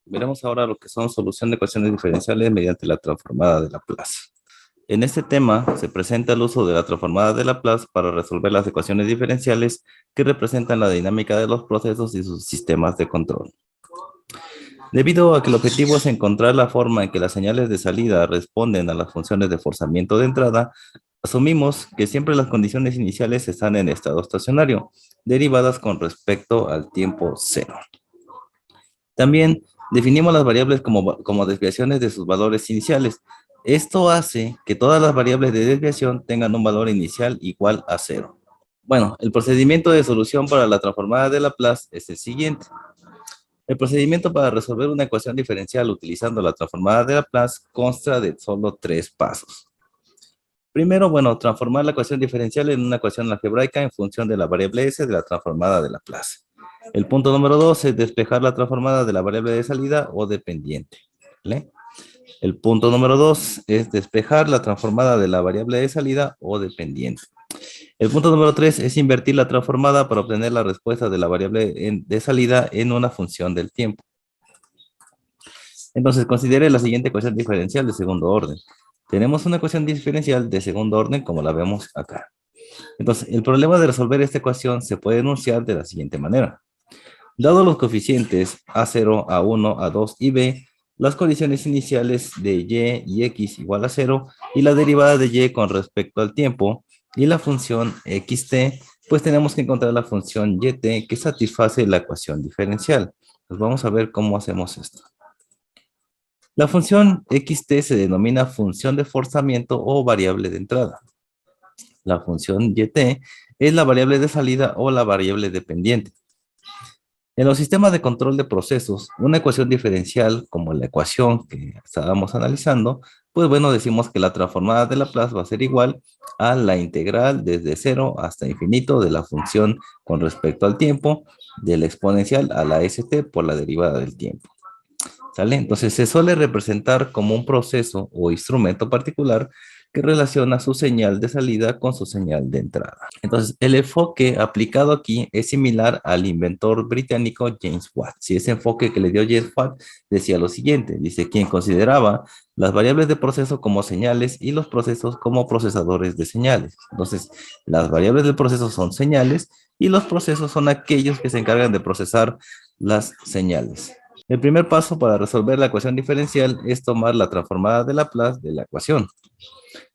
Veremos ahora lo que son solución de ecuaciones diferenciales mediante la transformada de Laplace. En este tema se presenta el uso de la transformada de Laplace para resolver las ecuaciones diferenciales que representan la dinámica de los procesos y sus sistemas de control. Debido a que el objetivo es encontrar la forma en que las señales de salida responden a las funciones de forzamiento de entrada, asumimos que siempre las condiciones iniciales están en estado estacionario, derivadas con respecto al tiempo cero. También definimos las variables como desviaciones de sus valores iniciales. Esto hace que todas las variables de desviación tengan un valor inicial igual a cero. Bueno, el procedimiento de solución para la transformada de Laplace es el siguiente. El procedimiento para resolver una ecuación diferencial utilizando la transformada de Laplace consta de solo 3 pasos. Primero, bueno, transformar la ecuación diferencial en una ecuación algebraica en función de la variable s de la transformada de Laplace. El punto número 2 es despejar la transformada de la variable de salida o dependiente. ¿Vale? El punto número 2 es despejar la transformada de la variable de salida o dependiente. El punto número 3 es invertir la transformada para obtener la respuesta de la variable de salida en una función del tiempo. Entonces, considere la siguiente ecuación diferencial de segundo orden. Tenemos una ecuación diferencial de segundo orden como la vemos acá. Entonces, el problema de resolver esta ecuación se puede enunciar de la siguiente manera. Dado los coeficientes A0, A1, A2 y B, las condiciones iniciales de Y y X igual a 0 y la derivada de Y con respecto al tiempo y la función xt, pues tenemos que encontrar la función yt que satisface la ecuación diferencial. Pues vamos a ver cómo hacemos esto. La función xt se denomina función de forzamiento o variable de entrada. La función yt es la variable de salida o la variable dependiente. En los sistemas de control de procesos, una ecuación diferencial, como la ecuación que estábamos analizando, pues bueno, decimos que la transformada de Laplace va a ser igual a la integral desde 0 hasta infinito de la función con respecto al tiempo, de la exponencial a la st por la derivada del tiempo. ¿Sale? Entonces se suele representar como un proceso o instrumento particular que relaciona su señal de salida con su señal de entrada. Entonces, el enfoque aplicado aquí es similar al inventor británico James Watt. Si ese enfoque que le dio James Watt decía lo siguiente, dice, quien consideraba las variables de proceso como señales y los procesos como procesadores de señales. Entonces, las variables del proceso son señales y los procesos son aquellos que se encargan de procesar las señales. El primer paso para resolver la ecuación diferencial es tomar la transformada de Laplace de la ecuación.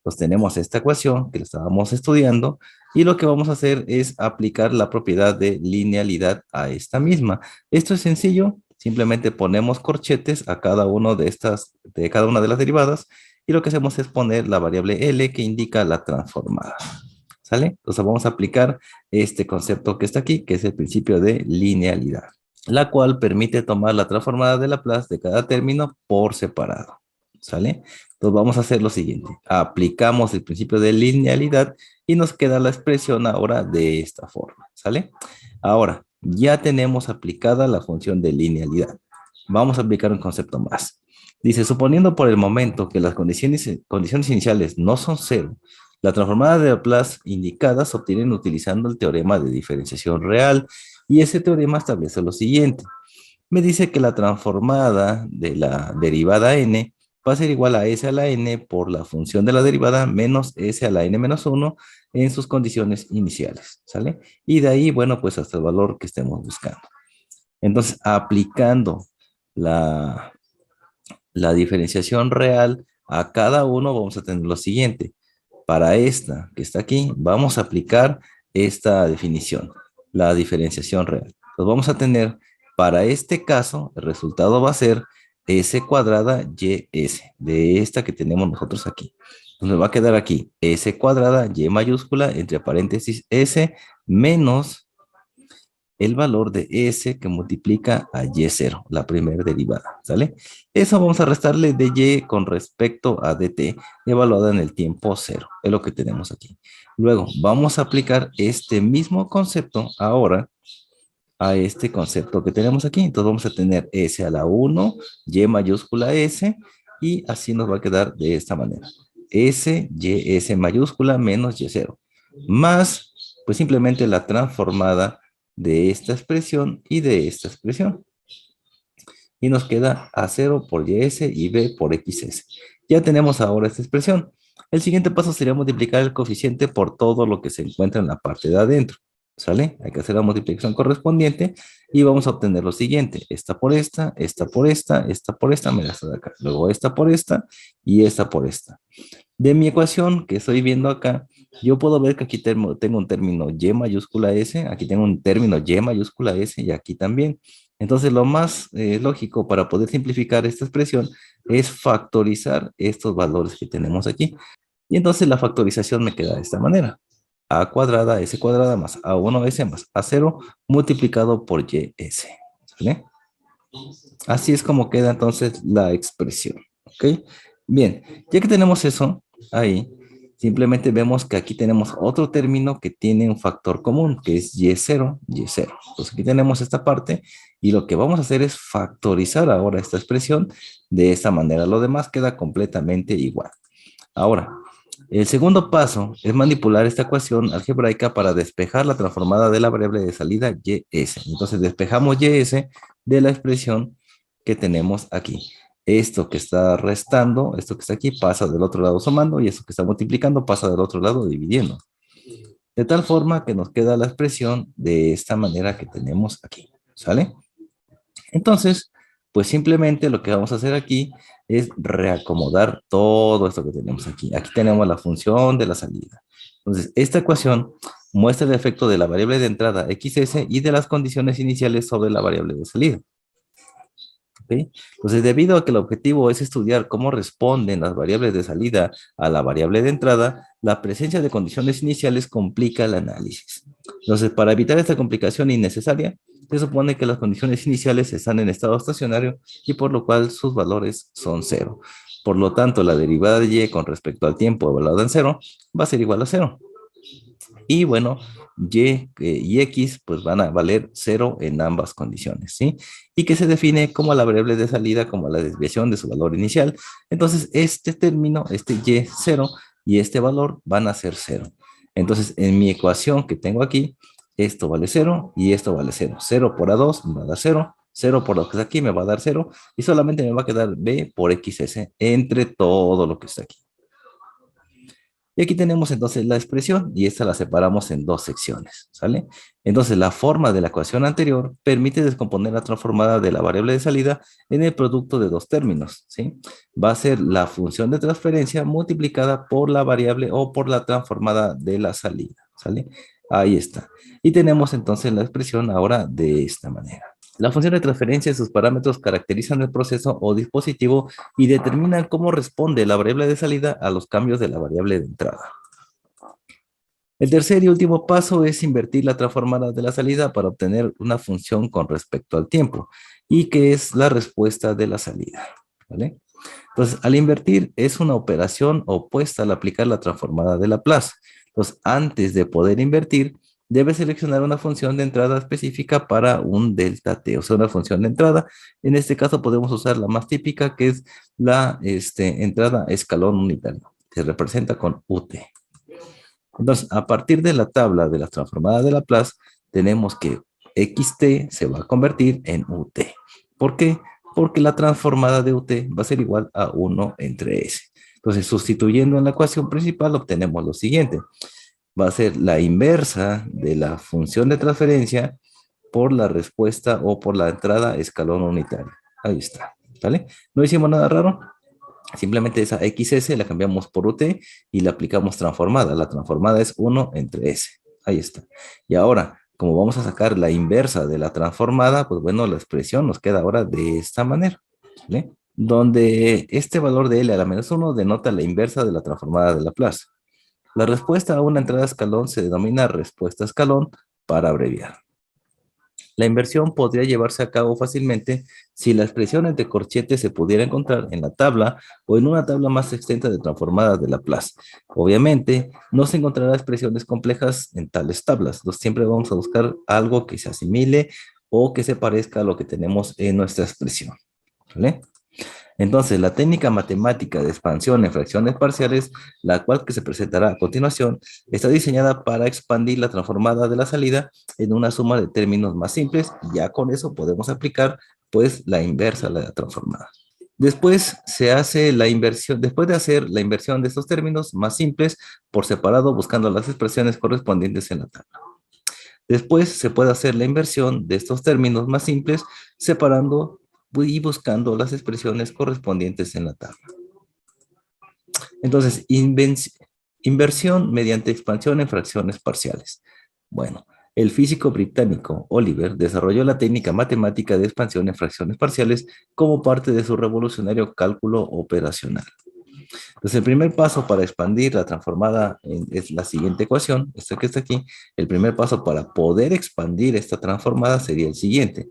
Pues tenemos esta ecuación que estábamos estudiando y lo que vamos a hacer es aplicar la propiedad de linealidad a esta misma. Esto es sencillo, simplemente ponemos corchetes a cada una de las derivadas y lo que hacemos es poner la variable L que indica la transformada. ¿Sale? Entonces vamos a aplicar este concepto que está aquí, que es el principio de linealidad, la cual permite tomar la transformada de Laplace de cada término por separado. ¿Sale? Entonces vamos a hacer lo siguiente. Aplicamos el principio de linealidad y nos queda la expresión ahora de esta forma. ¿Sale? Ahora, ya tenemos aplicada la función de linealidad. Vamos a aplicar un concepto más. Dice, suponiendo por el momento que las condiciones iniciales no son cero, la transformada de Laplace indicada se obtienen utilizando el teorema de diferenciación real y ese teorema establece lo siguiente. Me dice que la transformada de la derivada n va a ser igual a s a la n por la función de la derivada menos s a la n menos 1 en sus condiciones iniciales, ¿sale? Y de ahí, bueno, pues hasta el valor que estemos buscando. Entonces, aplicando la diferenciación real a cada uno, vamos a tener lo siguiente. Para esta que está aquí, vamos a aplicar esta definición, la diferenciación real. Entonces vamos a tener, para este caso, el resultado va a ser s cuadrada ys, de esta que tenemos nosotros aquí. Entonces me va a quedar aquí s cuadrada y mayúscula, entre paréntesis s, menos el valor de s que multiplica a y0, la primera derivada, ¿sale? Eso vamos a restarle de y con respecto a dt, evaluada en el tiempo 0, es lo que tenemos aquí. Luego, vamos a aplicar este mismo concepto ahora a este concepto que tenemos aquí. Entonces vamos a tener s a la 1, y mayúscula s, y así nos va a quedar de esta manera. S, y, s mayúscula menos y0, más, pues simplemente la transformada de esta expresión y de esta expresión. y nos queda A0 por YS y B por XS. Ya tenemos ahora esta expresión. El siguiente paso sería multiplicar el coeficiente por todo lo que se encuentra en la parte de adentro. ¿Sale? Hay que hacer la multiplicación correspondiente y vamos a obtener lo siguiente. Esta por esta, esta por esta, esta por esta, me la estoy de acá. Luego esta por esta y esta por esta. De mi ecuación que estoy viendo acá, yo puedo ver que aquí tengo un término Y mayúscula S, aquí tengo un término Y mayúscula S y aquí también. Entonces lo más lógico para poder simplificar esta expresión es factorizar estos valores que tenemos aquí. Y entonces la factorización me queda de esta manera. A cuadrada S cuadrada más A1S más A0 multiplicado por YS. ¿Vale? Así es como queda entonces la expresión. ¿Ok? Bien, ya que tenemos eso ahí, simplemente vemos que aquí tenemos otro término que tiene un factor común, que es Y0, Y0. Entonces aquí tenemos esta parte y lo que vamos a hacer es factorizar ahora esta expresión de esta manera. Lo demás queda completamente igual. Ahora, el segundo paso es manipular esta ecuación algebraica para despejar la transformada de la variable de salida YS. Entonces despejamos YS de la expresión que tenemos aquí. Esto que está restando, esto que está aquí, pasa del otro lado sumando y esto que está multiplicando pasa del otro lado dividiendo. De tal forma que nos queda la expresión de esta manera que tenemos aquí. ¿Sale? Entonces, pues simplemente lo que vamos a hacer aquí es reacomodar todo esto que tenemos aquí. Aquí tenemos la función de la salida. Entonces, esta ecuación muestra el efecto de la variable de entrada XS y de las condiciones iniciales sobre la variable de salida. ¿Okay? Entonces, debido a que el objetivo es estudiar cómo responden las variables de salida a la variable de entrada, la presencia de condiciones iniciales complica el análisis. Entonces, para evitar esta complicación innecesaria, se supone que las condiciones iniciales están en estado estacionario y por lo cual sus valores son cero. Por lo tanto, la derivada de y con respecto al tiempo evaluado en cero va a ser igual a cero. Y bueno, y x pues van a valer cero en ambas condiciones, ¿sí? Y que se define como la variable de salida, como la desviación de su valor inicial. Entonces, este término, este y0 y este valor van a ser cero. Entonces, en mi ecuación que tengo aquí, esto vale cero y esto vale cero. 0 por A2 me va a dar cero. 0 por lo que está aquí me va a dar cero. Y solamente me va a quedar B por XS entre todo lo que está aquí. Y aquí tenemos entonces la expresión y esta la separamos en dos secciones, ¿sale? Entonces la forma de la ecuación anterior permite descomponer la transformada de la variable de salida en el producto de dos términos, ¿sí? Va a ser la función de transferencia multiplicada por la variable o por la transformada de la salida, ¿sale? Ahí está. Y tenemos entonces la expresión ahora de esta manera. La función de transferencia y sus parámetros caracterizan el proceso o dispositivo y determinan cómo responde la variable de salida a los cambios de la variable de entrada. El tercer y último paso es invertir la transformada de la salida para obtener una función con respecto al tiempo y que es la respuesta de la salida. ¿Vale? Entonces, al invertir es una operación opuesta al aplicar la transformada de Laplace. Entonces, antes de poder invertir, debe seleccionar una función de entrada específica para un delta t, o sea, una función de entrada. En este caso podemos usar la más típica, que es la entrada escalón unitario, que se representa con UT. Entonces, a partir de la tabla de las transformadas de Laplace, tenemos que xt se va a convertir en ut. ¿Por qué? Porque la transformada de ut va a ser igual a 1 entre s. Entonces, sustituyendo en la ecuación principal, obtenemos lo siguiente. Va a ser la inversa de la función de transferencia por la respuesta o por la entrada escalón unitario. Ahí está. ¿Vale? No hicimos nada raro. Simplemente esa XS la cambiamos por UT y la aplicamos transformada. La transformada es 1 entre S. Ahí está. Y ahora, como vamos a sacar la inversa de la transformada, pues bueno, la expresión nos queda ahora de esta manera. ¿Vale? Donde este valor de L a la menos 1 denota la inversa de la transformada de Laplace. La respuesta a una entrada escalón se denomina respuesta escalón para abreviar. La inversión podría llevarse a cabo fácilmente si la expresión entre corchetes se pudiera encontrar en la tabla o en una tabla más extensa de transformadas de Laplace. Obviamente, no se encontrará expresiones complejas en tales tablas. Entonces, siempre vamos a buscar algo que se asimile o que se parezca a lo que tenemos en nuestra expresión. ¿Vale? Entonces, la técnica matemática de expansión en fracciones parciales, la cual que se presentará a continuación, está diseñada para expandir la transformada de la salida en una suma de términos más simples, y ya con eso podemos aplicar, pues, la inversa a la transformada. Después se hace la inversión, después de hacer la inversión de estos términos más simples por separado, buscando las expresiones correspondientes en la tabla. Después se puede hacer la inversión de estos términos más simples separando y buscando las expresiones correspondientes en la tabla. Entonces, inversión mediante expansión en fracciones parciales. Bueno, el físico británico Oliver desarrolló la técnica matemática de expansión en fracciones parciales como parte de su revolucionario cálculo operacional. Entonces, el primer paso para expandir la transformada es la siguiente ecuación, esta que está aquí. El primer paso para poder expandir esta transformada sería el siguiente.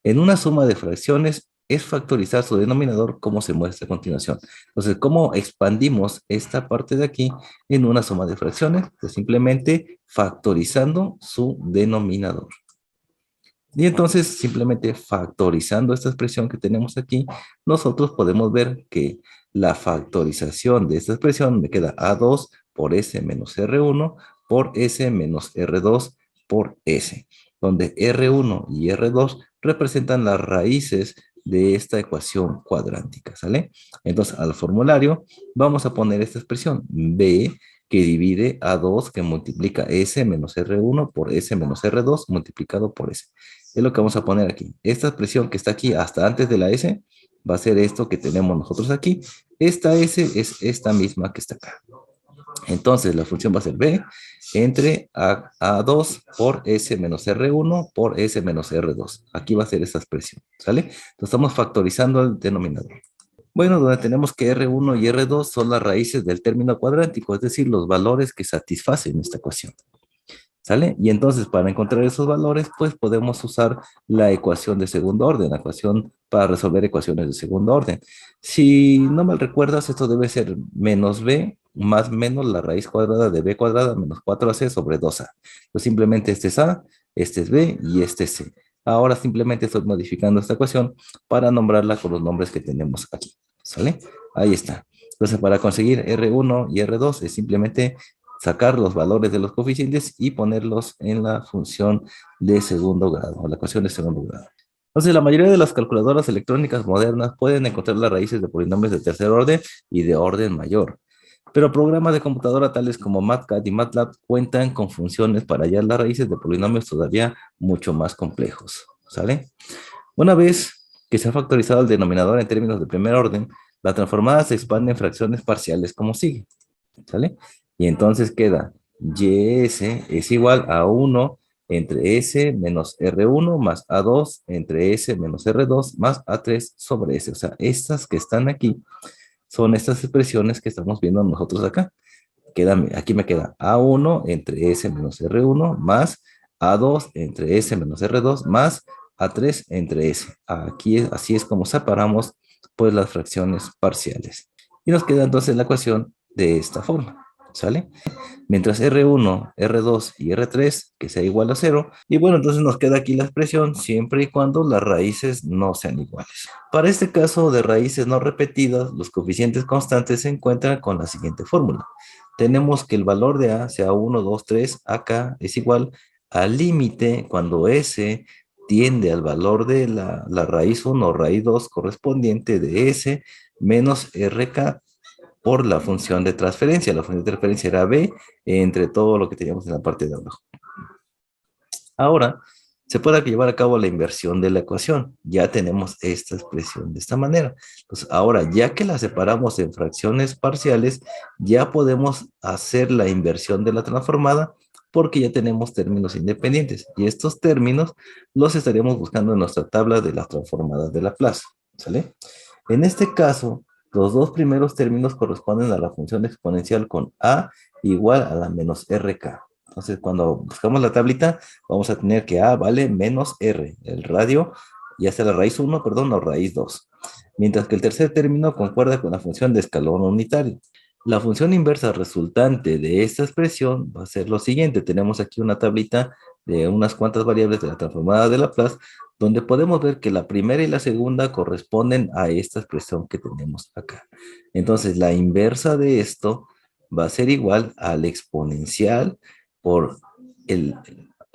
En una suma de fracciones es factorizar su denominador, como se muestra a continuación. Entonces, ¿cómo expandimos esta parte de aquí en una suma de fracciones? Pues simplemente factorizando su denominador. Y entonces, simplemente factorizando esta expresión que tenemos aquí, nosotros podemos ver que la factorización de esta expresión me queda A2 por S menos R1 por S menos R2 por S, donde R1 y R2 representan las raíces de esta ecuación cuadrántica, ¿sale? Entonces, al formulario vamos a poner esta expresión, B, que divide A2, que multiplica S menos R1 por S menos R2 multiplicado por S. Es lo que vamos a poner aquí. Esta expresión que está aquí hasta antes de la S va a ser esto que tenemos nosotros aquí. Esta S es esta misma que está acá. Entonces la función va a ser B entre A2 por S menos R1 por S menos R2. Aquí va a ser esta expresión, ¿sale? Entonces estamos factorizando el denominador. Bueno, donde tenemos que R1 y R2 son las raíces del término cuadrántico, es decir, los valores que satisfacen esta ecuación. ¿Sale? Y entonces para encontrar esos valores, pues podemos usar la ecuación de segundo orden, la ecuación para resolver ecuaciones de segundo orden. Si no mal recuerdas, esto debe ser menos b más menos la raíz cuadrada de b cuadrada menos 4ac sobre 2a. Pues simplemente este es a, este es b y este es c. Ahora simplemente estoy modificando esta ecuación para nombrarla con los nombres que tenemos aquí. ¿Sale? Ahí está. Entonces para conseguir R1 y R2 es simplemente sacar los valores de los coeficientes y ponerlos en la función de segundo grado, o la ecuación de segundo grado. Entonces, la mayoría de las calculadoras electrónicas modernas pueden encontrar las raíces de polinomios de tercer orden y de orden mayor. Pero programas de computadora tales como MATCAD y MATLAB cuentan con funciones para hallar las raíces de polinomios todavía mucho más complejos. ¿Sale? Una vez que se ha factorizado el denominador en términos de primer orden, la transformada se expande en fracciones parciales como sigue. ¿Sale? Y entonces queda YS es igual a 1 entre S menos R1 más A2 entre S menos R2 más A3 sobre S. O sea, estas que están aquí son estas expresiones que estamos viendo nosotros acá. Aquí me queda A1 entre S menos R1 más A2 entre S menos R2 más A3 entre S. Aquí así es como separamos pues las fracciones parciales. Y nos queda entonces la ecuación de esta forma. ¿Sale? Mientras R1, R2 y R3 que sea igual a 0. Y bueno, entonces nos queda aquí la expresión siempre y cuando las raíces no sean iguales. Para este caso de raíces no repetidas, los coeficientes constantes se encuentran con la siguiente fórmula. Tenemos que el valor de A sea 1, 2, 3, acá es igual al límite cuando S tiende al valor de la raíz 1 o raíz 2 correspondiente de S menos RK por la función de transferencia. La función de transferencia era B entre todo lo que teníamos en la parte de abajo. Ahora, se puede llevar a cabo la inversión de la ecuación. Ya tenemos esta expresión de esta manera. Entonces, ahora, ya que la separamos en fracciones parciales, ya podemos hacer la inversión de la transformada porque ya tenemos términos independientes. Y estos términos los estaríamos buscando en nuestra tabla de las transformadas de Laplace. ¿Sale? En este caso, los dos primeros términos corresponden a la función exponencial con a igual a la menos rk. Entonces, cuando buscamos la tablita, vamos a tener que a vale menos r, el radio, ya sea la raíz 1, perdón, o raíz 2. Mientras que el tercer término concuerda con la función de escalón unitario. La función inversa resultante de esta expresión va a ser lo siguiente. Tenemos aquí una tablita de unas cuantas variables de la transformada de Laplace, donde podemos ver que la primera y la segunda corresponden a esta expresión que tenemos acá. Entonces, la inversa de esto va a ser igual al exponencial por el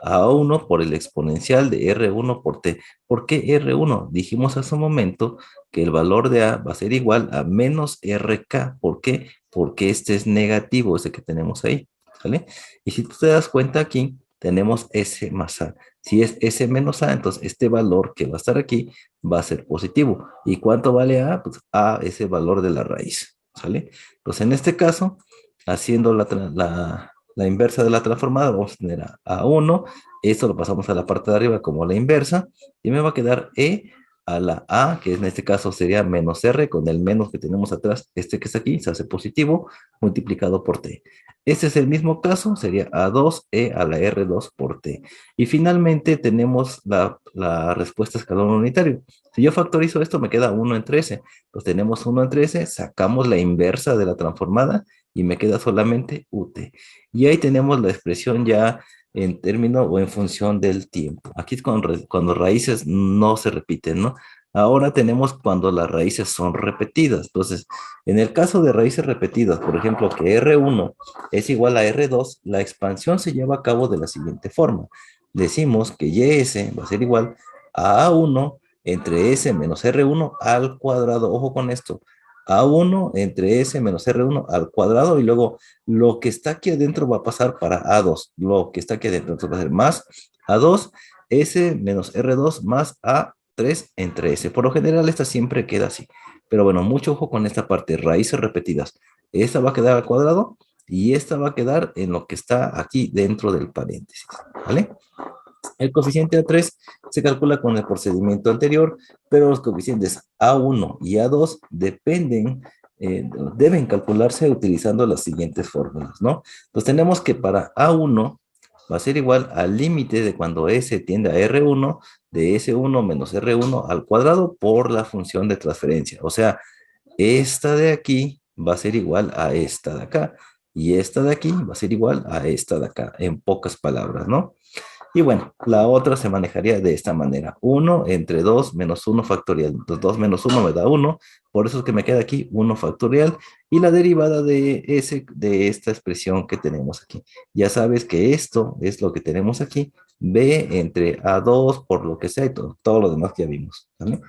A1 por el exponencial de R1 por T. ¿Por qué R1? Dijimos hace un momento que el valor de A va a ser igual a menos RK. ¿Por qué? Porque este es negativo, ese que tenemos ahí. ¿Vale? Y si tú te das cuenta aquí, tenemos S más A. Si es S menos A, entonces este valor que va a estar aquí va a ser positivo. ¿Y cuánto vale A? Pues A es el valor de la raíz. ¿Sale? Entonces en este caso, haciendo la inversa de la transformada, vamos a tener a A1. Esto lo pasamos a la parte de arriba como la inversa. Y me va a quedar E a la A, que en este caso sería menos R, con el menos que tenemos atrás, este que está aquí, se hace positivo, multiplicado por T. Este es el mismo caso, sería A2E a la R2 por T. Y finalmente tenemos la respuesta escalón unitario. Si yo factorizo esto, me queda 1 entre S. Pues tenemos 1 entre S, sacamos la inversa de la transformada y me queda solamente UT. Y ahí tenemos la expresión ya en término o en función del tiempo. Aquí es cuando raíces no se repiten, ¿no? Ahora tenemos cuando las raíces son repetidas. Entonces, en el caso de raíces repetidas, por ejemplo, que R1 es igual a R2, la expansión se lleva a cabo de la siguiente forma. Decimos que YS va a ser igual a A1 entre S menos R1 al cuadrado. Ojo con esto. A1 entre S menos R1 al cuadrado y luego lo que está aquí adentro va a pasar para A2. Lo que está aquí adentro entonces va a ser más A2 S menos R2 más A3 entre S. Por lo general esta siempre queda así. Pero bueno, mucho ojo con esta parte, raíces repetidas. Esta va a quedar al cuadrado y esta va a quedar en lo que está aquí dentro del paréntesis, ¿vale? El coeficiente A3 se calcula con el procedimiento anterior, pero los coeficientes A1 y A2 deben calcularse utilizando las siguientes fórmulas, ¿no? Entonces tenemos que para A1 va a ser igual al límite de cuando S tiende a R1, de S1 menos R1 al cuadrado por la función de transferencia. O sea, esta de aquí va a ser igual a esta de acá. Y esta de aquí va a ser igual a esta de acá, en pocas palabras, ¿no? Y bueno, la otra se manejaría de esta manera. 1 entre 2 menos 1 factorial. Entonces 2 menos 1 me da 1. Por eso es que me queda aquí 1 factorial. Y la derivada de esta expresión que tenemos aquí. Ya sabes que esto es lo que tenemos aquí. B entre A2 por lo que sea y todo lo demás que ya vimos. ¿Vale?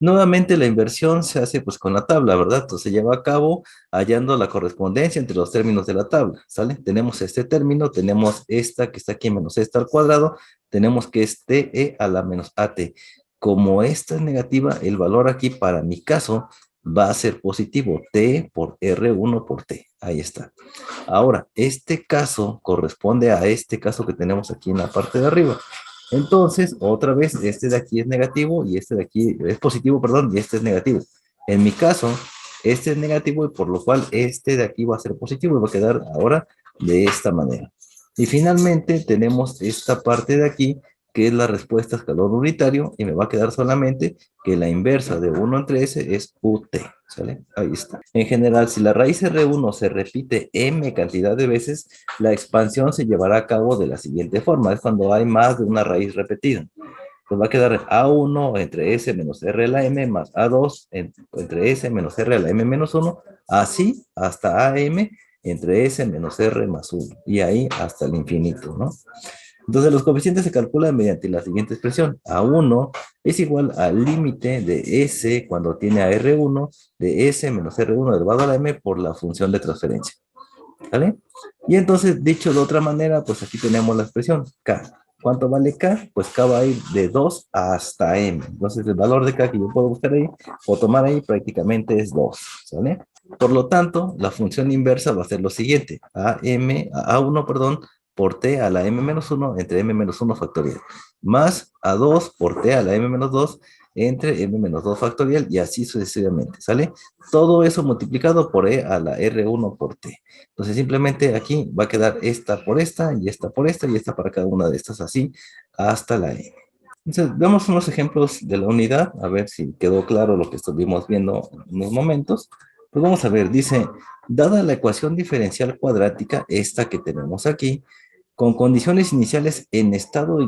Nuevamente la inversión se hace pues con la tabla, ¿verdad? Entonces se lleva a cabo hallando la correspondencia entre los términos de la tabla, ¿sale? Tenemos este término, tenemos esta que está aquí menos esta al cuadrado, tenemos que es TE a la menos AT. Como esta es negativa, el valor aquí para mi caso va a ser positivo, T por R1 por T. Ahí está. Ahora, este caso corresponde a este caso que tenemos aquí en la parte de arriba. Entonces, otra vez, este de aquí es negativo y este de aquí es positivo, perdón, y este es negativo. En mi caso, este es negativo y por lo cual este de aquí va a ser positivo y va a quedar ahora de esta manera. Y finalmente tenemos esta parte de aquí que es la respuesta a escalón unitario y me va a quedar solamente que la inversa de 1 entre S es UT, ¿sale? Ahí está. En general, si la raíz R1 se repite M cantidad de veces, la expansión se llevará a cabo de la siguiente forma, es cuando hay más de una raíz repetida. Pues va a quedar A1 entre S menos R a la M más A2 entre S menos R a la M menos 1, así hasta AM entre S menos R más 1, y ahí hasta el infinito, ¿no? Entonces los coeficientes se calculan mediante la siguiente expresión. A1 es igual al límite de S cuando tiene a R1 de S menos R1 elevado a la M por la función de transferencia. ¿Vale? Y entonces, dicho de otra manera, pues aquí tenemos la expresión K. ¿Cuánto vale K? Pues K va a ir de 2 hasta M. Entonces el valor de K que yo puedo buscar ahí o tomar ahí prácticamente es 2. ¿Vale? Por lo tanto, la función inversa va a ser lo siguiente. A1, perdón, por T a la M menos 1 entre M menos 1 factorial. Más A2 por T a la M menos 2 entre M menos 2 factorial y así sucesivamente. ¿Sale? Todo eso multiplicado por E a la R1 por T. Entonces simplemente aquí va a quedar esta por esta y esta por esta y esta para cada una de estas así hasta la M. Entonces vemos unos ejemplos de la unidad, a ver si quedó claro lo que estuvimos viendo en unos momentos. Pues vamos a ver, dice, dada la ecuación diferencial cuadrática, esta que tenemos aquí, Con condiciones iniciales en estado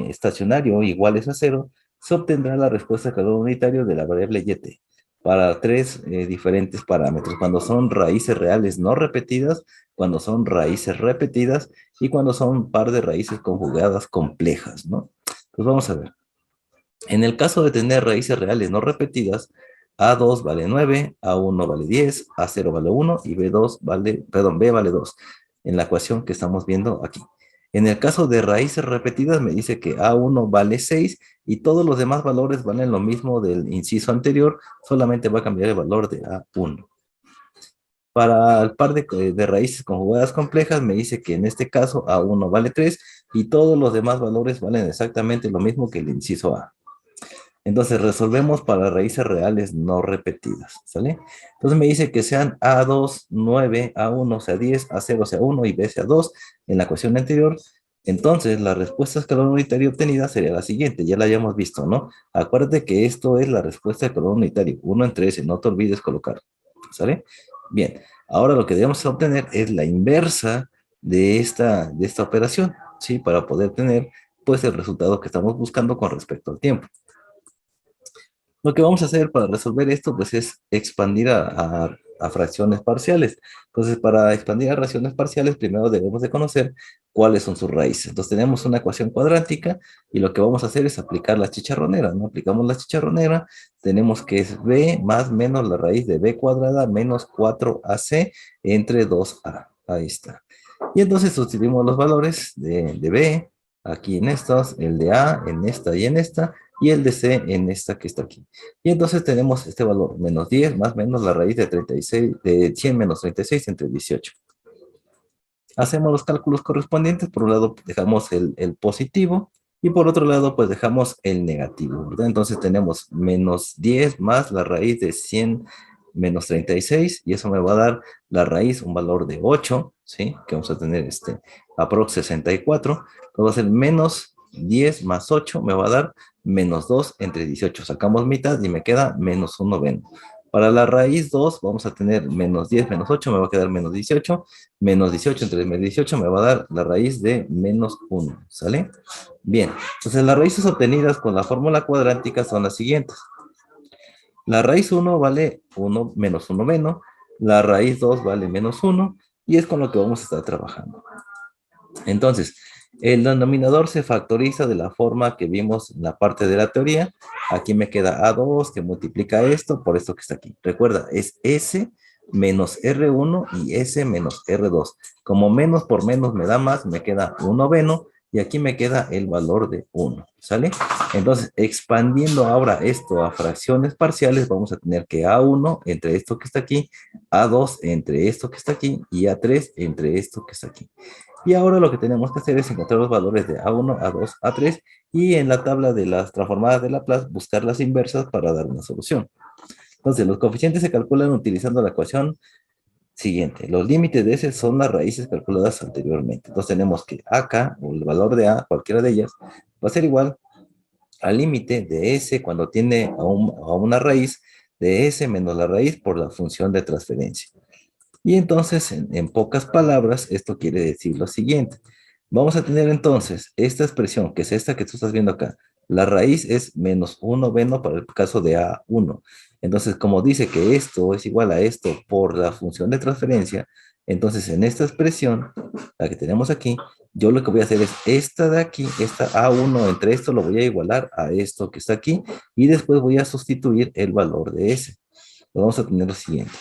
estacionario iguales a cero, se obtendrá la respuesta de calor unitario de la variable YT para tres diferentes parámetros, cuando son raíces reales no repetidas, cuando son raíces repetidas y cuando son par de raíces conjugadas complejas, ¿no? Pues vamos a ver. En el caso de tener raíces reales no repetidas, A2 vale 9, A1 vale 10, A0 vale 1 y B2 vale, perdón, B vale 2, en la ecuación que estamos viendo aquí. En el caso de raíces repetidas me dice que A1 vale 6 y todos los demás valores valen lo mismo del inciso anterior, solamente va a cambiar el valor de A1. Para el par de raíces conjugadas complejas me dice que en este caso A1 vale 3 y todos los demás valores valen exactamente lo mismo que el inciso A. Entonces resolvemos para raíces reales no repetidas, ¿sale? Entonces me dice que sean A2, 9, A1 sea 10, A0 sea 1 y B sea 2 en la ecuación anterior. Entonces la respuesta de calor unitario obtenida sería la siguiente, ya la hayamos visto, ¿no? Acuérdate que esto es la respuesta de calor unitario, 1 entre ese, no te olvides colocar, ¿sale? Bien, ahora lo que debemos obtener es la inversa de esta operación, ¿sí? Para poder tener, pues, el resultado que estamos buscando con respecto al tiempo. Lo que vamos a hacer para resolver esto, pues, es expandir a fracciones parciales. Entonces, para expandir a fracciones parciales, primero debemos de conocer cuáles son sus raíces. Entonces, tenemos una ecuación cuadrántica y lo que vamos a hacer es aplicar la chicharronera, ¿no? Aplicamos la chicharronera, tenemos que es b más menos la raíz de b cuadrada menos 4ac entre 2a. Ahí está. Y entonces sustituimos los valores de b, aquí en estos, el de a en esta y en esta, y el de C en esta que está aquí. Y entonces tenemos este valor, menos 10 más menos la raíz de 36, de 100 menos 36 entre 18. Hacemos los cálculos correspondientes, por un lado dejamos el positivo, y por otro lado pues dejamos el negativo, ¿verdad? Entonces tenemos menos 10 más la raíz de 100 menos 36, y eso me va a dar la raíz, un valor de 8, ¿sí? Que vamos a tener aprox 64, luego va a ser menos 10 más 8, me va a dar menos 2 entre 18. Sacamos mitad y me queda menos 1 noveno. Para la raíz 2 vamos a tener menos 10 menos 8, me va a quedar menos 18. Menos 18 entre menos 18 me va a dar la raíz de menos 1, ¿sale? Bien, entonces las raíces obtenidas con la fórmula cuadrántica son las siguientes. La raíz 1 vale 1 menos 1 menos, la raíz 2 vale menos 1, y es con lo que vamos a estar trabajando. Entonces, el denominador se factoriza de la forma que vimos en la parte de la teoría. Aquí me queda A2 que multiplica esto por esto que está aquí. Recuerda, es S menos R1 y S menos R2. Como menos por menos me da más, me queda 1 noveno y aquí me queda el valor de 1, ¿sale? Entonces, expandiendo ahora esto a fracciones parciales, vamos a tener que A1 entre esto que está aquí, A2 entre esto que está aquí y A3 entre esto que está aquí. Y ahora lo que tenemos que hacer es encontrar los valores de A1, A2, A3 y en la tabla de las transformadas de Laplace buscar las inversas para dar una solución. Entonces, los coeficientes se calculan utilizando la ecuación siguiente. Los límites de S son las raíces calculadas anteriormente. Entonces tenemos que acá, o el valor de A, cualquiera de ellas, va a ser igual al límite de S cuando tiene a una raíz de S menos la raíz por la función de transferencia. Y entonces, en pocas palabras, esto quiere decir lo siguiente. Vamos a tener entonces esta expresión, que es esta que tú estás viendo acá. La raíz es menos 1 noveno para el caso de A1. Entonces, como dice que esto es igual a esto por la función de transferencia, entonces en esta expresión, la que tenemos aquí, yo lo que voy a hacer es esta de aquí, esta A1 entre esto lo voy a igualar a esto que está aquí, y después voy a sustituir el valor de S. Vamos a tener lo siguiente.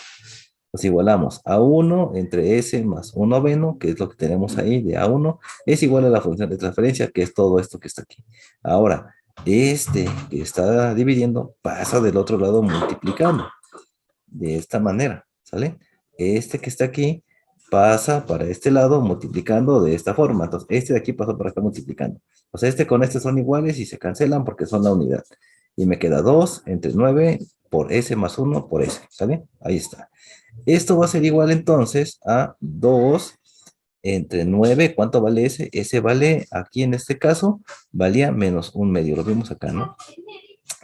Pues igualamos A1 entre S más 1 noveno, que es lo que tenemos ahí de A1, es igual a la función de transferencia, que es todo esto que está aquí. Ahora, este que está dividiendo pasa del otro lado multiplicando. De esta manera, ¿sale? Este que está aquí pasa para este lado multiplicando de esta forma. Entonces, este de aquí pasó para acá multiplicando. O sea, este con este son iguales y se cancelan porque son la unidad. Y me queda 2 entre 9 por S más 1 por S, ¿sale? Ahí está. Esto va a ser igual entonces a 2 entre 9. ¿Cuánto vale ese? Ese vale, aquí en este caso, valía menos 1 medio. Lo vimos acá, ¿no?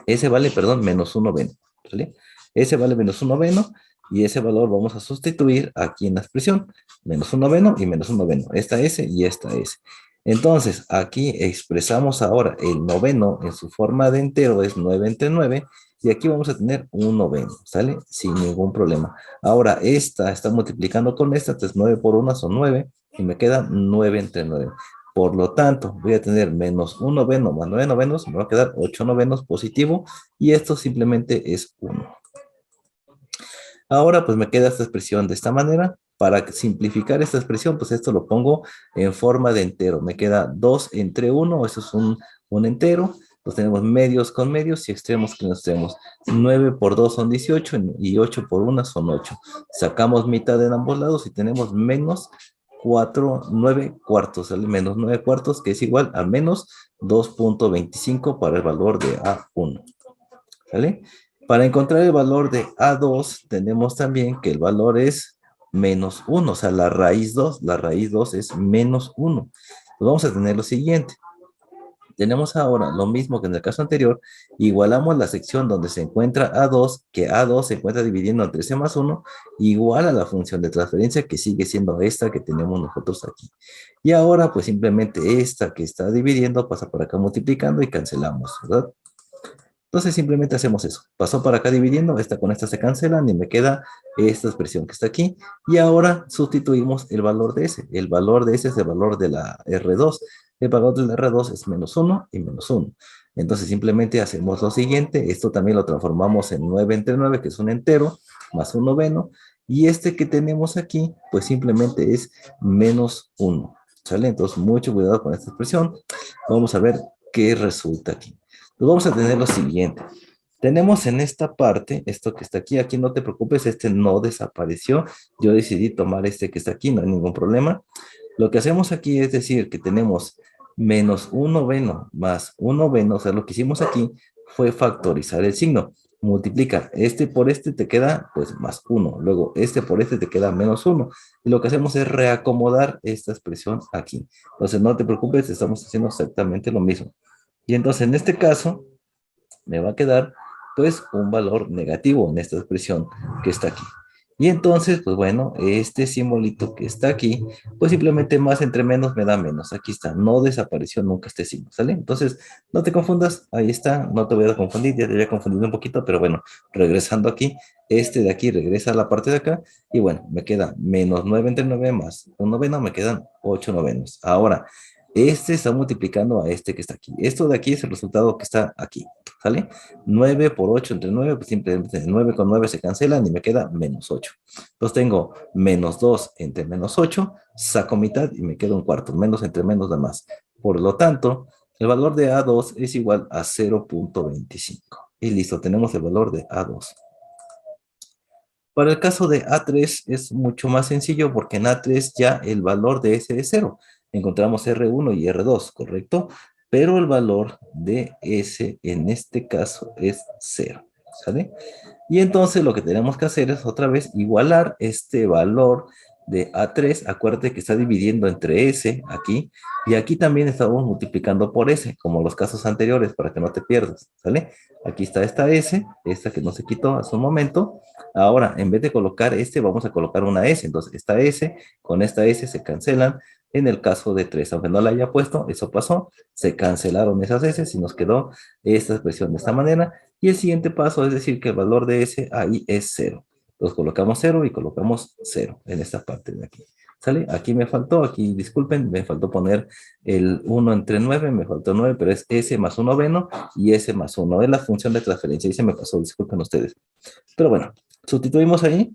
Ese vale, perdón, menos 1 noveno, ¿sale? Ese vale menos 1 noveno. Y ese valor vamos a sustituir aquí en la expresión. Menos un noveno y menos un noveno. Esta S y esta S. Entonces, aquí expresamos ahora el noveno en su forma de entero, es 9 entre 9. Y aquí vamos a tener un noveno, ¿sale? Sin ningún problema. Ahora, esta está multiplicando con esta, entonces 9 por 1 son 9. Y me queda 9 entre 9. Por lo tanto, voy a tener menos un noveno más 9 novenos, me va a quedar 8 novenos positivo, y esto simplemente es 1. Ahora, pues me queda esta expresión de esta manera. Para simplificar esta expresión, pues esto lo pongo en forma de entero. Me queda 2 entre 1, eso es un entero. Pues tenemos medios con medios y extremos con extremos. 9 por 2 son 18 y 8 por 1 son 8. Sacamos mitad en ambos lados y tenemos menos 4, 9 cuartos, ¿sale? Menos 9 cuartos, que es igual a menos 2.25 para el valor de A1, ¿sale? Para encontrar el valor de A2, tenemos también que el valor es menos 1, o sea, la raíz 2 es menos 1. Pues vamos a tener lo siguiente. Tenemos ahora lo mismo que en el caso anterior, igualamos la sección donde se encuentra A2, que A2 se encuentra dividiendo entre C más 1, igual a la función de transferencia que sigue siendo esta que tenemos nosotros aquí. Y ahora pues simplemente esta que está dividiendo pasa por acá multiplicando y cancelamos, ¿verdad? Entonces simplemente hacemos eso. Pasó para acá dividiendo, esta con esta se cancelan y me queda esta expresión que está aquí. Y ahora sustituimos el valor de S. El valor de S es el valor de la R2. El valor de la R2 es menos 1 y menos 1. Entonces simplemente hacemos lo siguiente. Esto también lo transformamos en 9 entre 9, que es un entero, más un noveno. Y este que tenemos aquí, pues simplemente es menos 1. ¿Sale? Entonces mucho cuidado con esta expresión. Vamos a ver qué resulta aquí. Pues vamos a tener lo siguiente. Tenemos en esta parte, esto que está aquí, aquí no te preocupes, este no desapareció. Yo decidí tomar este que está aquí, no hay ningún problema. Lo que hacemos aquí es decir que tenemos menos un noveno más un noveno, o sea, lo que hicimos aquí fue factorizar el signo. Multiplica este por este, te queda pues más 1. Luego este por este te queda menos 1. Y lo que hacemos es reacomodar esta expresión aquí. Entonces no te preocupes, estamos haciendo exactamente lo mismo. Y entonces en este caso me va a quedar pues un valor negativo en esta expresión que está aquí. Y entonces, pues bueno, este simbolito que está aquí, pues simplemente más entre menos me da menos. Aquí está, no desapareció nunca este signo, ¿sale? Entonces, no te confundas, ahí está, no te voy a confundir, ya te había confundido un poquito, pero bueno, regresando aquí, este de aquí regresa a la parte de acá, y bueno, me queda menos 9 entre 9 más un noveno, me quedan 8 novenos. Ahora, este está multiplicando a este que está aquí. Esto de aquí es el resultado que está aquí, ¿sale? 9 por 8 entre 9, pues simplemente 9 con 9 se cancelan y me queda menos 8. Entonces tengo menos 2 entre menos 8, saco mitad y me queda un cuarto. Menos entre menos da más. Por lo tanto, el valor de A2 es igual a 0.25. Y listo, tenemos el valor de A2. Para el caso de A3 es mucho más sencillo porque en A3 ya el valor de S es 0. Encontramos R1 y R2, ¿correcto? Pero el valor de S en este caso es 0, ¿sale? Y entonces lo que tenemos que hacer es otra vez igualar este valor de A3. Acuérdate que está dividiendo entre S aquí, y aquí también estamos multiplicando por S, como los casos anteriores, para que no te pierdas, ¿sale? Aquí está esta S, esta que no se quitó hace un momento. Ahora, en vez de colocar este, vamos a colocar una S. Entonces, esta S con esta S se cancelan en el caso de 3. Aunque no la haya puesto, eso pasó. Se cancelaron esas S y nos quedó esta expresión de esta manera. Y el siguiente paso es decir que el valor de S ahí es 0. Entonces, colocamos 0 y colocamos 0 en esta parte de aquí. ¿Sale? Aquí me faltó, aquí disculpen, me faltó poner el 1 entre 9, me faltó 9, pero es S más 1 noveno y S más 1. Es la función de transferencia y se me pasó, disculpen ustedes. Pero bueno, sustituimos ahí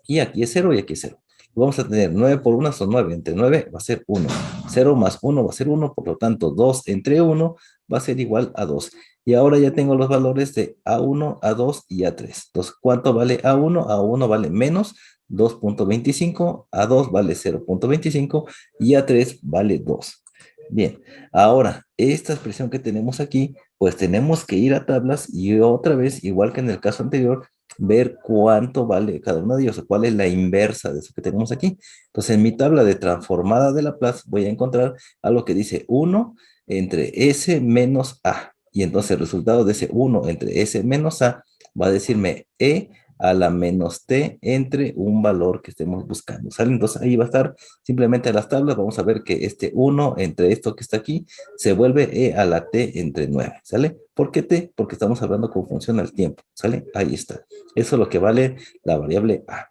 y aquí es 0 y aquí es 0. Vamos a tener 9 por 1 son 9, entre 9 va a ser 1. 0 más 1 va a ser 1, por lo tanto 2 entre 1 va a ser igual a 2. Y ahora ya tengo los valores de A1, A2 y A3. Entonces, ¿cuánto vale A1? A1 vale menos 2.25, A2 vale 0.25 y A3 vale 2. Bien, ahora, esta expresión que tenemos aquí, pues tenemos que ir a tablas y otra vez, igual que en el caso anterior, ver cuánto vale cada uno de ellos, o cuál es la inversa de eso que tenemos aquí. Entonces, en mi tabla de transformada de Laplace voy a encontrar algo que dice 1 entre S menos A. Y entonces el resultado de ese 1 entre S menos A va a decirme E a la menos t entre un valor que estemos buscando, ¿sale? Entonces ahí va a estar simplemente las tablas, vamos a ver que este 1 entre esto que está aquí se vuelve e a la t entre 9, ¿sale? ¿Por qué t? Porque estamos hablando cómo funciona el tiempo, ¿sale? Ahí está. Eso es lo que vale la variable a.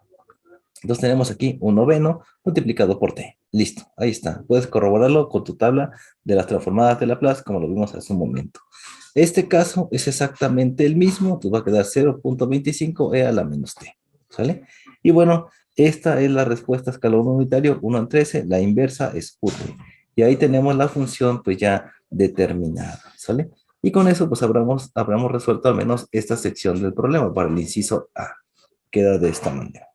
Entonces tenemos aquí un noveno multiplicado por t. Listo, ahí está. Puedes corroborarlo con tu tabla de las transformadas de Laplace, como lo vimos hace un momento. Este caso es exactamente el mismo, te va a quedar 0.25 e a la menos t, ¿sale? Y bueno, esta es la respuesta a escalón unitario, 1 en 13, la inversa es ut. Y ahí tenemos la función pues ya determinada, ¿sale? Y con eso pues habremos resuelto al menos esta sección del problema para el inciso A. Queda de esta manera.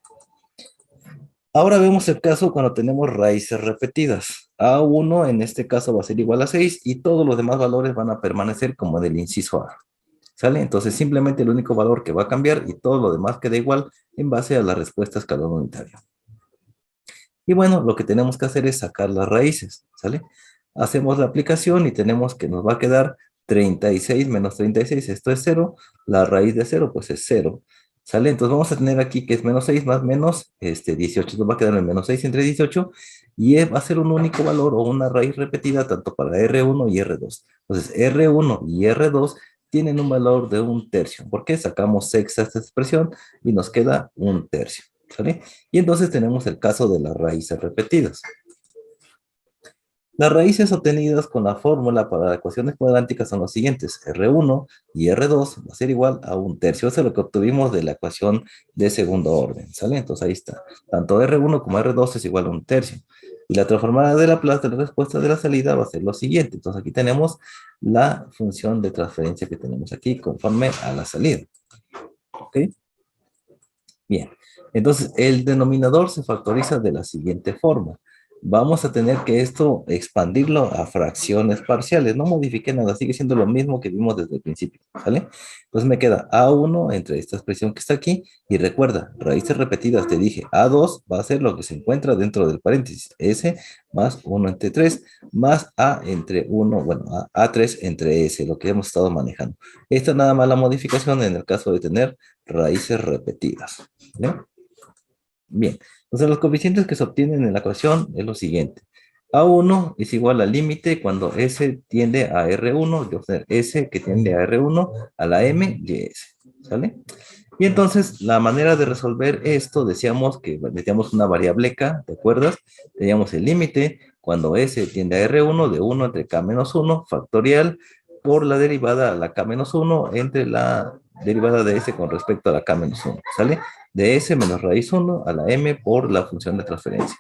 Ahora vemos el caso cuando tenemos raíces repetidas. A1 en este caso va a ser igual a 6 y todos los demás valores van a permanecer como del inciso A. ¿Sale? Entonces simplemente el único valor que va a cambiar y todo lo demás queda igual en base a la respuesta a escalón unitario. Y bueno, lo que tenemos que hacer es sacar las raíces. ¿Sale? Hacemos la aplicación y tenemos que nos va a quedar 36 menos 36, esto es 0. La raíz de 0 pues es 0. ¿Sale? Entonces vamos a tener aquí que es menos 6 más menos 18. Nos va a quedar el menos 6 entre 18 y va a ser un único valor o una raíz repetida tanto para R1 y R2. Entonces R1 y R2 tienen un valor de 1/3. ¿Por qué? Sacamos sexta esta expresión y nos queda 1/3. ¿Sale? Y entonces tenemos el caso de las raíces repetidas. Las raíces obtenidas con la fórmula para ecuaciones cuadránticas son las siguientes. R1 y R2 va a ser igual a 1/3. Eso es lo que obtuvimos de la ecuación de segundo orden, ¿sale? Entonces ahí está. Tanto R1 como R2 es igual a 1/3. Y la transformada de Laplace de la respuesta de la salida va a ser lo siguiente. Entonces aquí tenemos la función de transferencia que tenemos aquí conforme a la salida. ¿Ok? Bien. Entonces el denominador se factoriza de la siguiente forma. Vamos a tener que esto expandirlo a fracciones parciales. No modifique nada, sigue siendo lo mismo que vimos desde el principio, ¿vale? Entonces me queda A1 entre esta expresión que está aquí. Y recuerda, raíces repetidas, te dije, A2 va a ser lo que se encuentra dentro del paréntesis. S más 1 entre 3, más A entre 1, bueno, A3 entre S, lo que hemos estado manejando. Esta es nada más la modificación en el caso de tener raíces repetidas, ¿vale? Bien, entonces los coeficientes que se obtienen en la ecuación es lo siguiente. A1 es igual al límite cuando S tiende a R1, de obtener S que tiende a R1 a la M y S, ¿sale? Y entonces la manera de resolver esto, decíamos que metíamos una variable K, ¿te acuerdas? Teníamos el límite cuando S tiende a R1 de 1 entre K menos 1 factorial por la derivada a la K menos 1 entre la derivada de S con respecto a la K menos 1, ¿sale? De S menos raíz 1 a la M por la función de transferencia.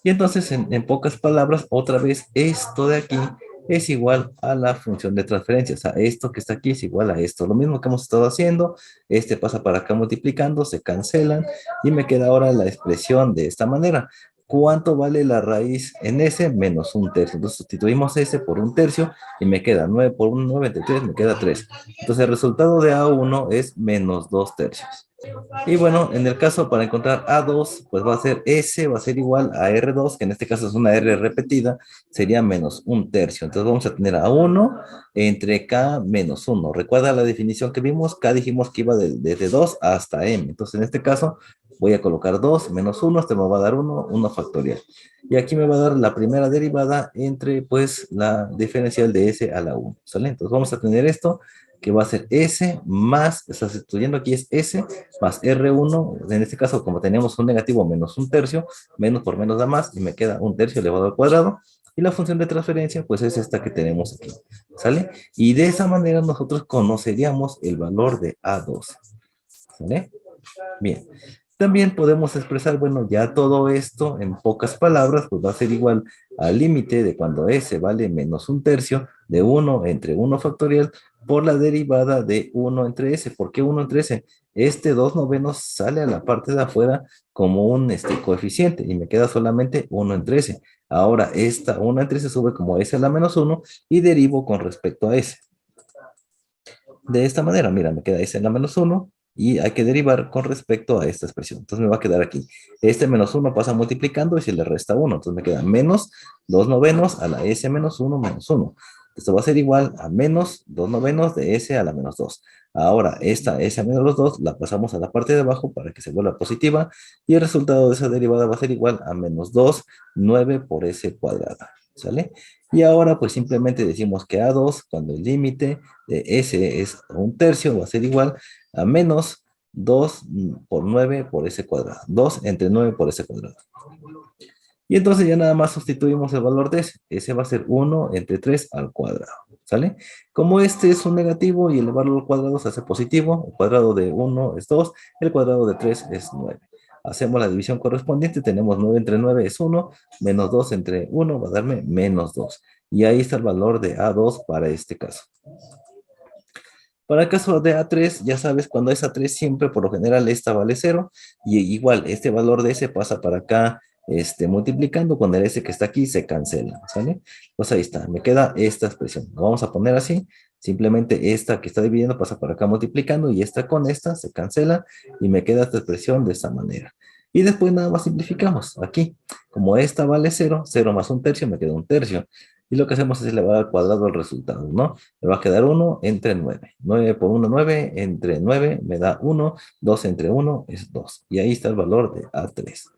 Y entonces, en pocas palabras, otra vez, esto de aquí es igual a la función de transferencia. O sea, esto que está aquí es igual a esto. Lo mismo que hemos estado haciendo, este pasa para acá multiplicando, se cancelan, y me queda ahora la expresión de esta manera. ¿Cuánto vale la raíz en S? Menos 1/3. Entonces sustituimos S por 1/3 y me queda 9 por 1, 9 entre 3, me queda 3. Entonces el resultado de A1 es menos 2/3. Y bueno, en el caso para encontrar A2, pues va a ser S, va a ser igual a R2, que en este caso es una R repetida, sería menos 1/3. Entonces vamos a tener A1 entre K menos 1. Recuerda la definición que vimos, K dijimos que iba desde 2 hasta M. Entonces en este caso voy a colocar 2 menos 1, este me va a dar 1, 1 factorial. Y aquí me va a dar la primera derivada entre pues la diferencial de S a la 1, ¿sale? Entonces vamos a tener esto que va a ser S más, está sustituyendo aquí es S más R1, en este caso como teníamos un negativo menos 1/3, menos por menos da más, y me queda 1/3 elevado al cuadrado, y la función de transferencia pues es esta que tenemos aquí, ¿sale? Y de esa manera nosotros conoceríamos el valor de A2, ¿sale? Bien. También podemos expresar, bueno, ya todo esto en pocas palabras, pues va a ser igual al límite de cuando S vale menos 1/3 de 1 entre 1 factorial por la derivada de 1 entre S. ¿Por qué 1 entre S? Este 2/9 sale a la parte de afuera como un coeficiente y me queda solamente 1 entre S. Ahora esta 1 entre S sube como S a la menos 1 y derivo con respecto a S. De esta manera, mira, me queda S en la menos 1 y hay que derivar con respecto a esta expresión. Entonces me va a quedar aquí. Este menos 1 pasa multiplicando y se le resta 1. Entonces me queda menos 2/9 a la S menos 1 menos 1. Esto va a ser igual a menos 2 novenos de S a la menos 2. Ahora, esta S a menos 2 la pasamos a la parte de abajo para que se vuelva positiva y el resultado de esa derivada va a ser igual a menos 2, 9 por S cuadrada. ¿Sale? Y ahora pues simplemente decimos que A2 cuando el límite de S es un tercio va a ser igual a menos 2 por 9 por S cuadrado. 2 entre 9 por S cuadrado. Y entonces ya nada más sustituimos el valor de S. S va a ser 1 entre 3 al cuadrado. ¿Sale? Como este es un negativo y elevarlo al cuadrado se hace positivo, el cuadrado de 1 es 2, el cuadrado de 3 es 9. Hacemos la división correspondiente, tenemos 9 entre 9 es 1, menos 2 entre 1 va a darme menos 2. Y ahí está el valor de A2 para este caso. Para el caso de A3, ya sabes, cuando es A3 siempre por lo general esta vale 0 y igual este valor de S pasa para acá multiplicando con el S que está aquí se cancela, ¿sale? Pues ahí está, me queda esta expresión. Lo vamos a poner así, simplemente esta que está dividiendo pasa para acá multiplicando y esta con esta se cancela y me queda esta expresión de esta manera. Y después nada más simplificamos aquí. Como esta vale 0, 0 más un tercio me queda un tercio. Y lo que hacemos es elevar al cuadrado el resultado, ¿no? Me va a quedar 1 entre 9. 9 por 1, 9. Entre 9 me da 1. 2 entre 1 es 2. Y ahí está el valor de A3.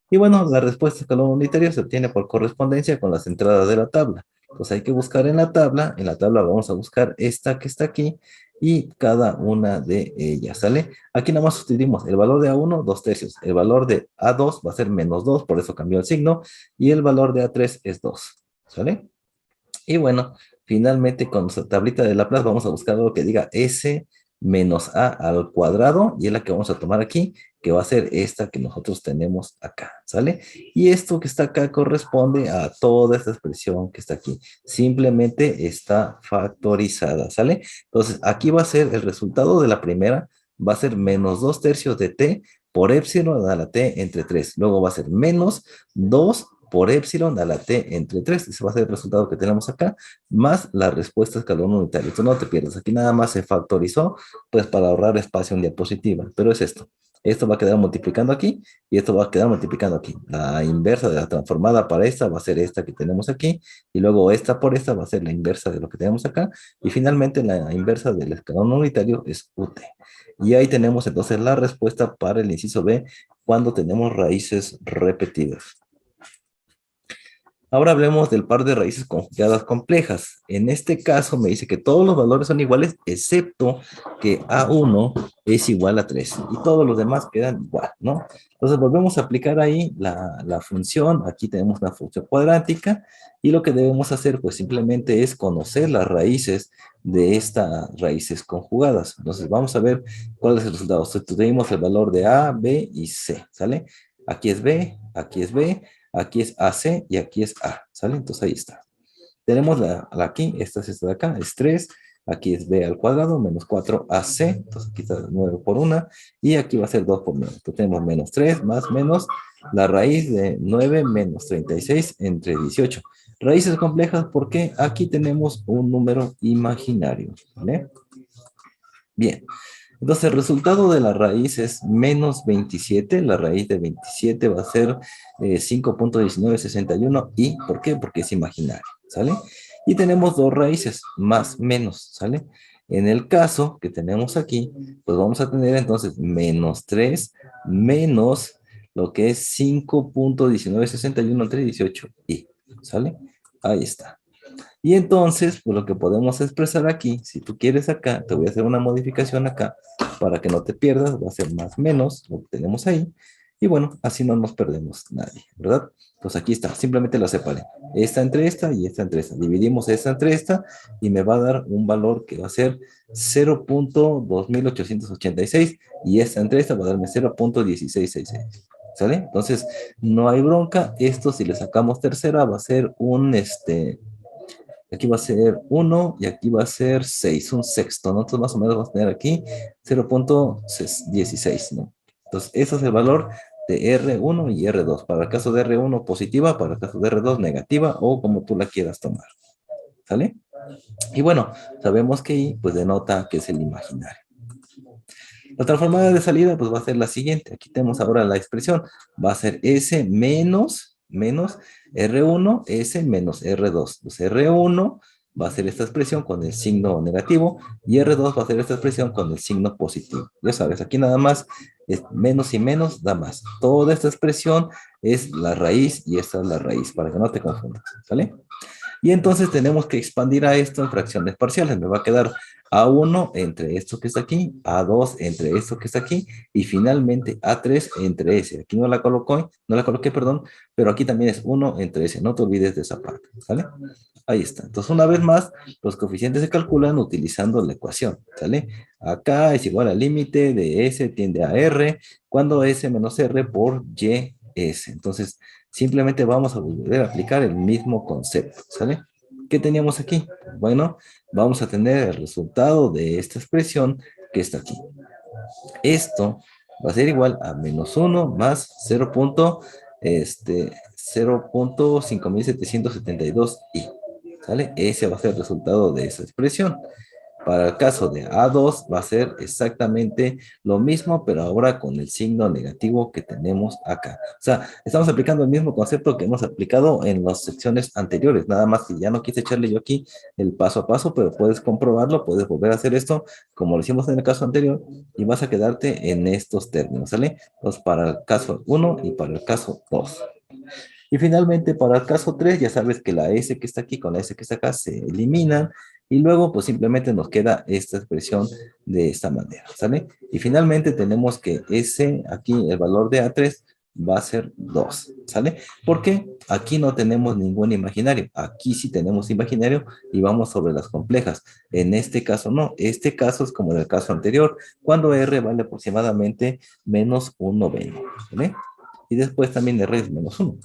Y bueno, la respuesta escalón unitario se obtiene por correspondencia con las entradas de la tabla. Entonces hay que buscar en la tabla. En la tabla vamos a buscar esta que está aquí y cada una de ellas, ¿sale? Aquí nada más sustituimos el valor de A1, 2 tercios. El valor de A2 va a ser menos 2, por eso cambió el signo. Y el valor de A3 es 2, ¿sale? Y bueno, finalmente con nuestra tablita de Laplace vamos a buscar algo que diga S menos A al cuadrado, y es la que vamos a tomar aquí, que va a ser esta que nosotros tenemos acá, ¿sale? Y esto que está acá corresponde a toda esta expresión que está aquí. Simplemente está factorizada, ¿sale? Entonces, aquí va a ser el resultado de la primera, va a ser menos 2 tercios de t por epsilon a la t entre 3. Luego va a ser menos 2 por epsilon a la t entre 3. Ese va a ser el resultado que tenemos acá, más la respuesta escalón unitario. Tú no te pierdas. Aquí nada más se factorizó, pues para ahorrar espacio en diapositiva. Pero es esto. Esto va a quedar multiplicando aquí y esto va a quedar multiplicando aquí. La inversa de la transformada para esta va a ser esta que tenemos aquí y luego esta por esta va a ser la inversa de lo que tenemos acá y finalmente la inversa del escalón unitario es UT. Y ahí tenemos entonces la respuesta para el inciso B cuando tenemos raíces repetidas. Ahora hablemos del par de raíces conjugadas complejas. En este caso me dice que todos los valores son iguales, excepto que A1 es igual a 3. Y todos los demás quedan igual, ¿no? Entonces volvemos a aplicar ahí la función. Aquí tenemos una función cuadrática. Y lo que debemos hacer, pues simplemente es conocer las raíces de estas raíces conjugadas. Entonces vamos a ver cuál es el resultado. Tenemos el valor de A, B y C, ¿sale? Aquí es B, aquí es B. Aquí es AC y aquí es A, ¿sale? Entonces ahí está. Tenemos aquí, esta es esta de acá, es 3. Aquí es B al cuadrado, menos 4AC. Entonces aquí está 9 por 1. Y aquí va a ser 2 por 9. Entonces tenemos menos 3 más menos la raíz de 9 menos 36 entre 18. Raíces complejas porque aquí tenemos un número imaginario, ¿vale? Bien. Entonces, el resultado de la raíz es menos 27. La raíz de 27 va a ser 5.1961. ¿Y por qué? Porque es imaginario, ¿sale? Y tenemos dos raíces, más, menos, ¿sale? En el caso que tenemos aquí, pues vamos a tener entonces menos 3 menos lo que es 5.1961 entre 18 y, ¿sale? Ahí está. Y entonces, pues lo que podemos expresar aquí, si tú quieres acá, te voy a hacer una modificación acá para que no te pierdas, va a ser más menos lo que tenemos ahí. Y bueno, así no nos perdemos nadie, ¿verdad? Pues aquí está, simplemente la separé. Esta entre esta y esta entre esta. Dividimos esta entre esta y me va a dar un valor que va a ser 0.2886 y esta entre esta va a darme 0.1666. ¿Sale? Entonces, no hay bronca. Esto si le sacamos tercera va a ser un, aquí va a ser 1 y aquí va a ser 6, un sexto, ¿no? Entonces más o menos vamos a tener aquí 0.16, ¿no? Entonces ese es el valor de R1 y R2. Para el caso de R1 positiva, para el caso de R2 negativa o como tú la quieras tomar. ¿Sale? Y bueno, sabemos que I pues denota que es el imaginario. La transformada de salida pues va a ser la siguiente. Aquí tenemos ahora la expresión. Va a ser S menos menos R1, S menos R2. Pues R1 va a ser esta expresión con el signo negativo y R2 va a ser esta expresión con el signo positivo. Ya sabes, aquí nada más es menos y menos da más. Toda esta expresión es la raíz y esta es la raíz, para que no te confundas, ¿vale? Y entonces tenemos que expandir a esto en fracciones parciales. Me va a quedar A1 entre esto que está aquí, A2 entre esto que está aquí, y finalmente A3 entre ese. Aquí no la coloqué, perdón, pero aquí también es 1 entre ese. No te olvides de esa parte, ¿sale? Ahí está. Entonces, una vez más, los coeficientes se calculan utilizando la ecuación, ¿sale? Acá es igual al límite de S tiende a R, cuando S menos R por Y S. Entonces, simplemente vamos a volver a aplicar el mismo concepto, ¿sale? ¿Qué teníamos aquí? Bueno, vamos a tener el resultado de esta expresión que está aquí. Esto va a ser igual a menos 1 más 0.5772i, ¿sale? Ese va a ser el resultado de esa expresión. Para el caso de A2 va a ser exactamente lo mismo, pero ahora con el signo negativo que tenemos acá. O sea, estamos aplicando el mismo concepto que hemos aplicado en las secciones anteriores, nada más que ya no quise echarle yo aquí el paso a paso, pero puedes comprobarlo, puedes volver a hacer esto como lo hicimos en el caso anterior y vas a quedarte en estos términos, ¿sale? Entonces, para el caso 1 y para el caso 2. Y finalmente, para el caso 3, ya sabes que la S que está aquí con la S que está acá se eliminan y luego pues simplemente nos queda esta expresión de esta manera, ¿sale? Y finalmente tenemos que S, aquí el valor de A3 va a ser 2, ¿sale? Porque aquí no tenemos ningún imaginario, aquí sí tenemos imaginario y vamos sobre las complejas. En este caso no, este caso es como en el caso anterior, cuando R vale aproximadamente menos 1 noveno, ¿vale? Y después también R es menos 1.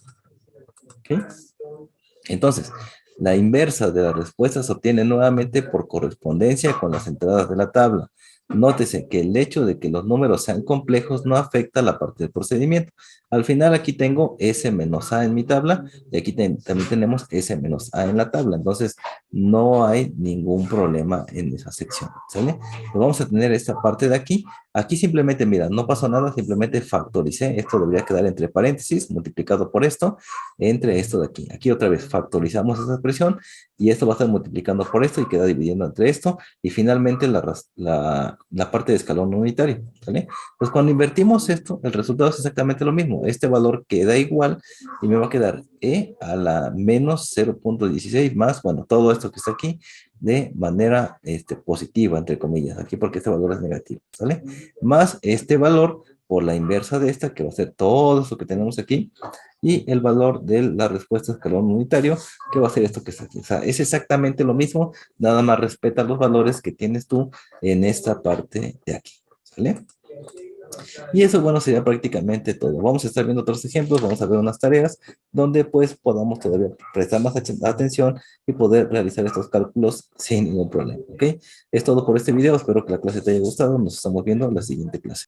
¿Ok? Entonces, la inversa de la respuesta se obtiene nuevamente por correspondencia con las entradas de la tabla. Nótese que el hecho de que los números sean complejos no afecta la parte del procedimiento. Al final aquí tengo S menos A en mi tabla y aquí también tenemos S menos A en la tabla. Entonces no hay ningún problema en esa sección. ¿Sale? Pues vamos a tener esta parte de aquí. Aquí simplemente, mira, no pasó nada, simplemente factoricé. Esto debería quedar entre paréntesis, multiplicado por esto, entre esto de aquí. Aquí otra vez factorizamos esa expresión y esto va a estar multiplicando por esto y queda dividiendo entre esto y finalmente la parte de escalón unitario, ¿vale? Pues cuando invertimos esto, el resultado es exactamente lo mismo. Este valor queda igual y me va a quedar E a la menos 0.16 más, bueno, todo esto que está aquí de manera positiva, entre comillas, aquí porque este valor es negativo, ¿sale? Más este valor por la inversa de esta, que va a ser todo eso que tenemos aquí, y el valor de la respuesta escalón unitario, que va a ser esto que está aquí. O sea, es exactamente lo mismo, nada más respeta los valores que tienes tú en esta parte de aquí, ¿sale? Y eso, bueno, sería prácticamente todo. Vamos a estar viendo otros ejemplos, vamos a ver unas tareas donde pues podamos todavía prestar más atención y poder realizar estos cálculos sin ningún problema, ¿ok? Es todo por este video, espero que la clase te haya gustado, nos estamos viendo en la siguiente clase.